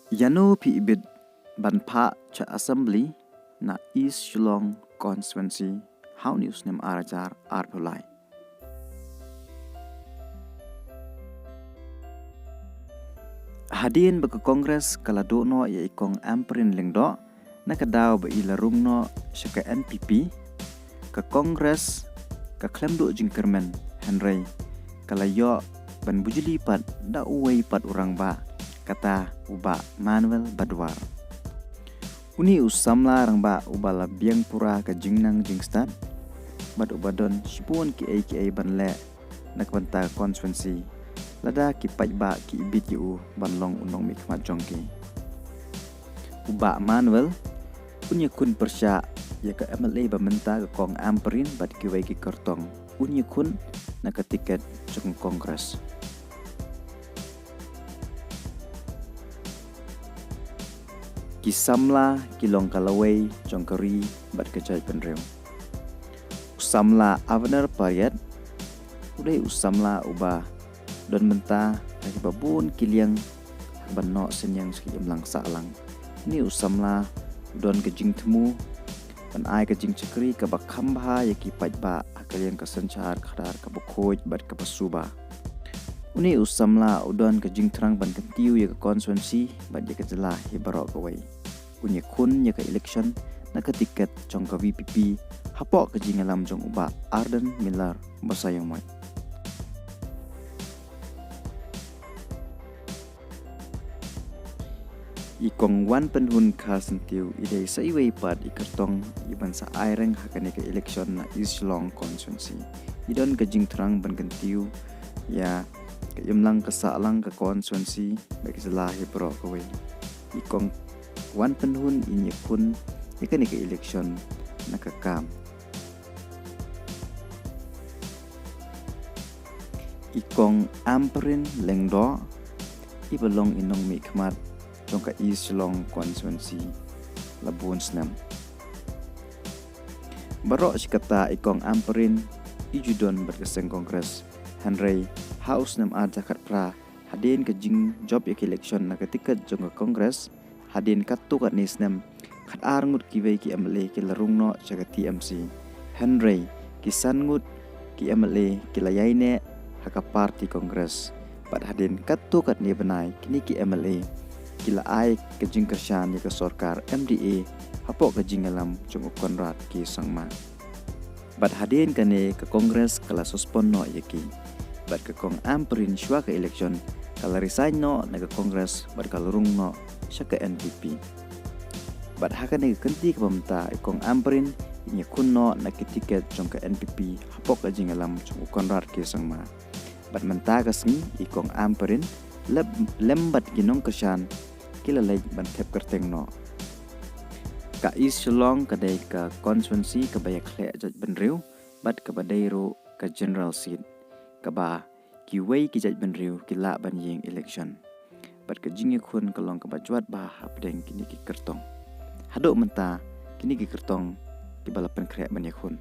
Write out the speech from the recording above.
Yanu pi ibid banpa cha assembly na East Shillong constituency how news nem arajar arpulai. Hadin baka kongres kala do no ya ikong amperin lingdo na kadaw ba ilarung no syaka NPP ka kongres ka klemdo jingkermen Henry kala yo ban bujuli pat da uway pat urang ba kata uba Manuel Badwar. Uni usamla rang ba uba labiang pura ka jingnang jingstat bad ubadon sipun ki ai ban le nakbanta constituency lada ki pajba ki ibit yu banlong unong mikmat jongki. Uba Manuel punya kun persya ya ka MLA bamenta ka kong amperin bad ki wai ki kertong punya kun na ka tiket jong kongres. Kisamla kilong kalaway jongkari bad kejai penrew. Usamla Avner Pariat udai usamla uba don menta lagi babun kiliang banok senyang sekiam lang salang. Ni usamla don kejing temu dan ai kejing cekri ka bakambha yaki pajba akalian kasencar khadar ka bukoj bad ka pasuba. Uni usamla udon kejing terang ban kentiu ya ka konstituensi bad ya ka jelah ya barok kawai. Unya kun ya ka election na ka tiket jong ka VPP hapok kejing alam jong uba Arden Miller basayong mat. Ikong wan penhun ka sentiu idai sa iway pat ikartong iban sa aireng hakane ka election na East Shillong constituency. Idon kejing terang ban kentiu ya ka imlang kasalang ka constituency bagi selahi bro kawai. Ikong wan penhun inya kun ikane ka election na kakam. Ikong amperin lengdo ibalong inong mikmat jong ka East Shillong constituency Labuan Senam. Barok si kata ikong amperin ijudon berkeseng kongres Henry House nam ada kat pra hadin ke jing job ya election na ketika jong ka kongres hadin katu kat nisnam kat arngut kiwei ki MLA ki larung no jaga TMC Henry kisan ngut ki MLA ki layaine haka parti kongres pad hadin katu kat ni benai kini ki MLA kila ai kejing kersan ya ke sorkar MDA hapok kejing alam jong konrad ki sangma. Bad hadin kane ke kongres kala suspon no yaki. Bad ke kong amperin syua ke election kala resign no na ke kongres bad kalurung no syaka NPP. Bad hakane ke kenti ke pemta ikong amperin inya kunno na ke tiket jong ke NPP hapok kejing alam jong konrad ki sangma. Bad menta kasmi ikong amperin lembat ginong kersan kila lay bantep kerteng no. Ka East Shillong kadai ka constituency ka bayak khle jaj benriu bat ka badairu ka general seat ka ba ki wei ki jaj benriu ki la ban yeng election bat ka jingi khun kalong ka bajwat ba hapdeng kini ki kertong hadok menta kini ki kertong ki balapan khle ban yakhun.